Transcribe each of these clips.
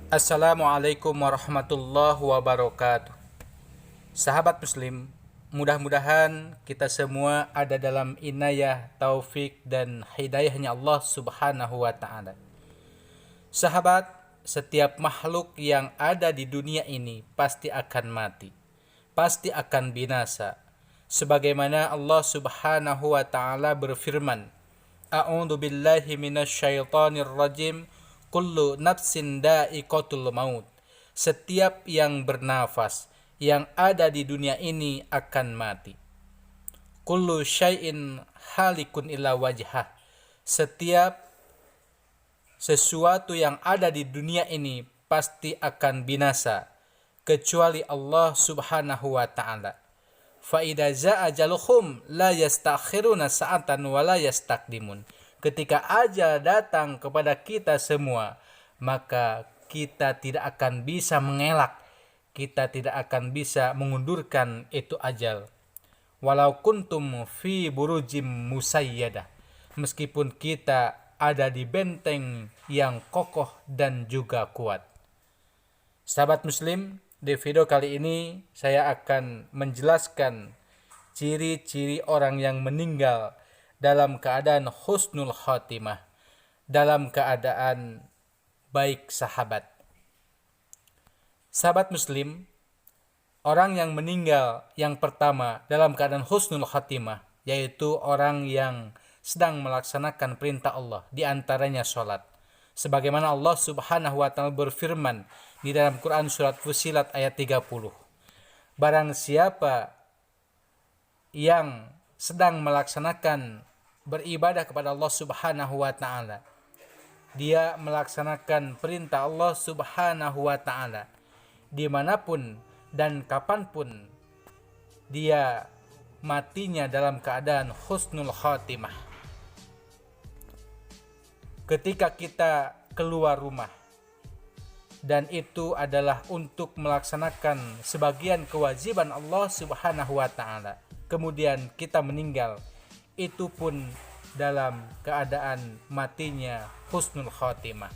Assalamualaikum warahmatullahi wabarakatuh. Sahabat muslim, mudah-mudahan kita semua ada dalam inayah, taufik, dan hidayahnya Allah subhanahu wa ta'ala. Sahabat, setiap makhluk yang ada di dunia ini pasti akan mati, pasti akan binasa. Sebagaimana Allah subhanahu wa ta'ala berfirman, A'udzu billahi minasyaitonir rajim. Kullu nafsin da'iqatul maut. Setiap yang bernafas yang ada di dunia ini akan mati. Kullu syai'in halikun illa wajhah. Setiap sesuatu yang ada di dunia ini pasti akan binasa kecuali Allah Subhanahu wa taala. Fa idza jaa ajaluhum la yastakhiruna sa'atan wa la yastaqdimun. Ketika ajal datang kepada kita semua, maka kita tidak akan bisa mengelak, kita tidak akan bisa mengundurkan itu ajal. Walau kuntum fi burujim musayyadah, meskipun kita ada di benteng yang kokoh dan juga kuat. Sahabat muslim, di video kali ini saya akan menjelaskan ciri-ciri orang yang meninggal dalam keadaan husnul khatimah, dalam keadaan baik sahabat. Sahabat muslim, orang yang meninggal yang pertama dalam keadaan husnul khatimah, yaitu orang yang sedang melaksanakan perintah Allah, di antaranya sholat. Sebagaimana Allah subhanahu wa ta'ala berfirman di dalam Quran surat Fussilat ayat 30. Barang siapa yang sedang melaksanakan beribadah kepada Allah subhanahu wa ta'ala, dia melaksanakan perintah Allah subhanahu wa ta'ala dimanapun dan kapanpun, dia matinya dalam keadaan husnul khatimah. Ketika kita keluar rumah, dan itu adalah untuk melaksanakan sebagian kewajiban Allah subhanahu wa ta'ala, kemudian kita meninggal, itu pun dalam keadaan matinya husnul khatimah.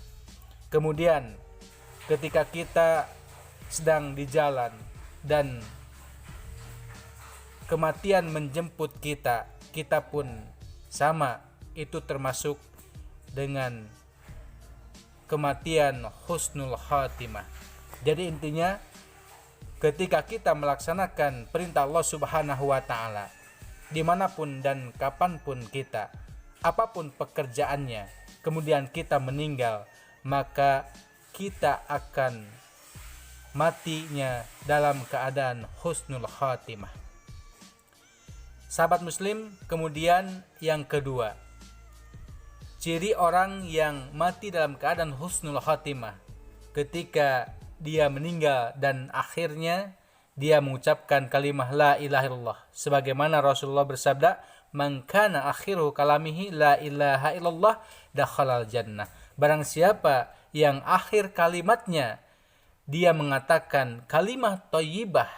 Kemudian ketika kita sedang di jalan dan kematian menjemput kita, kita pun sama, itu termasuk dengan kematian husnul khatimah. Jadi intinya, ketika kita melaksanakan perintah Allah subhanahu wa ta'ala, dimanapun dan kapanpun kita, apapun pekerjaannya, kemudian kita meninggal, maka kita akan matinya dalam keadaan husnul khatimah. Sahabat muslim, kemudian yang kedua, ciri orang yang mati dalam keadaan husnul khatimah, ketika dia meninggal dan akhirnya dia mengucapkan kalimah la ilaha illallah, sebagaimana Rasulullah bersabda, man kana akhiru kalamihi la ilaha illallah dakhalal jannah. Barang siapa yang akhir kalimatnya dia mengatakan kalimah thayyibah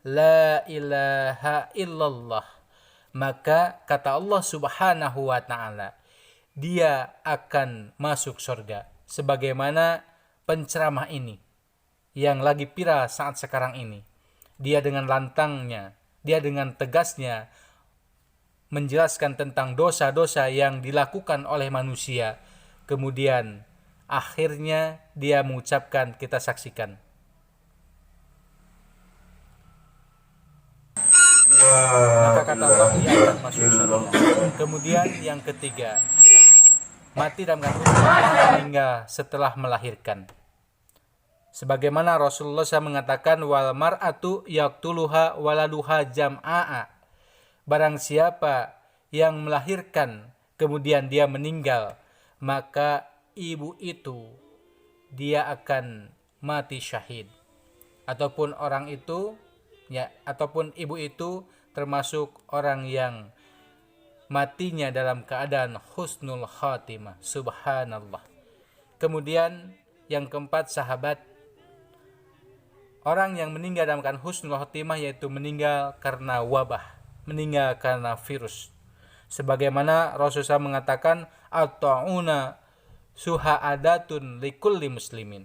la ilaha illallah, maka kata Allah subhanahu wa ta'ala, dia akan masuk surga. Sebagaimana penceramah ini yang lagi viral saat sekarang ini, dia dengan lantangnya, dia dengan tegasnya menjelaskan tentang dosa-dosa yang dilakukan oleh manusia. Kemudian akhirnya dia mengucapkan, kita saksikan. Maka kata Allah, dia akan masuk surga. Kemudian yang ketiga, mati dalam keadaan meninggal setelah melahirkan. Sebagaimana Rasulullah SAW mengatakan, wal mar'atu yaqtuluha waladuha jam'a'a. Barang siapa yang melahirkan kemudian dia meninggal, maka ibu itu dia akan mati syahid. Ataupun orang itu ataupun ibu itu termasuk orang yang matinya dalam keadaan husnul khatimah. Subhanallah. Kemudian yang keempat, sahabat, orang yang meninggal dalam keadaan husnul khatimah yaitu meninggal karena wabah, meninggal karena virus. Sebagaimana Rasulullah mengatakan, at-ta'una suha'adatun likulli muslimin.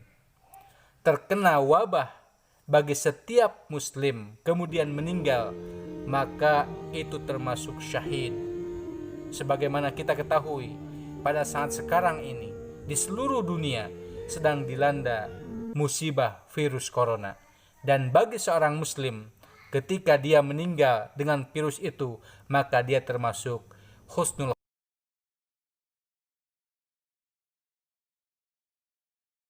terkena wabah bagi setiap muslim kemudian meninggal, maka itu termasuk syahid. Sebagaimana kita ketahui, pada saat sekarang ini di seluruh dunia sedang dilanda musibah virus corona, dan bagi seorang muslim ketika dia meninggal dengan virus itu, maka dia termasuk husnul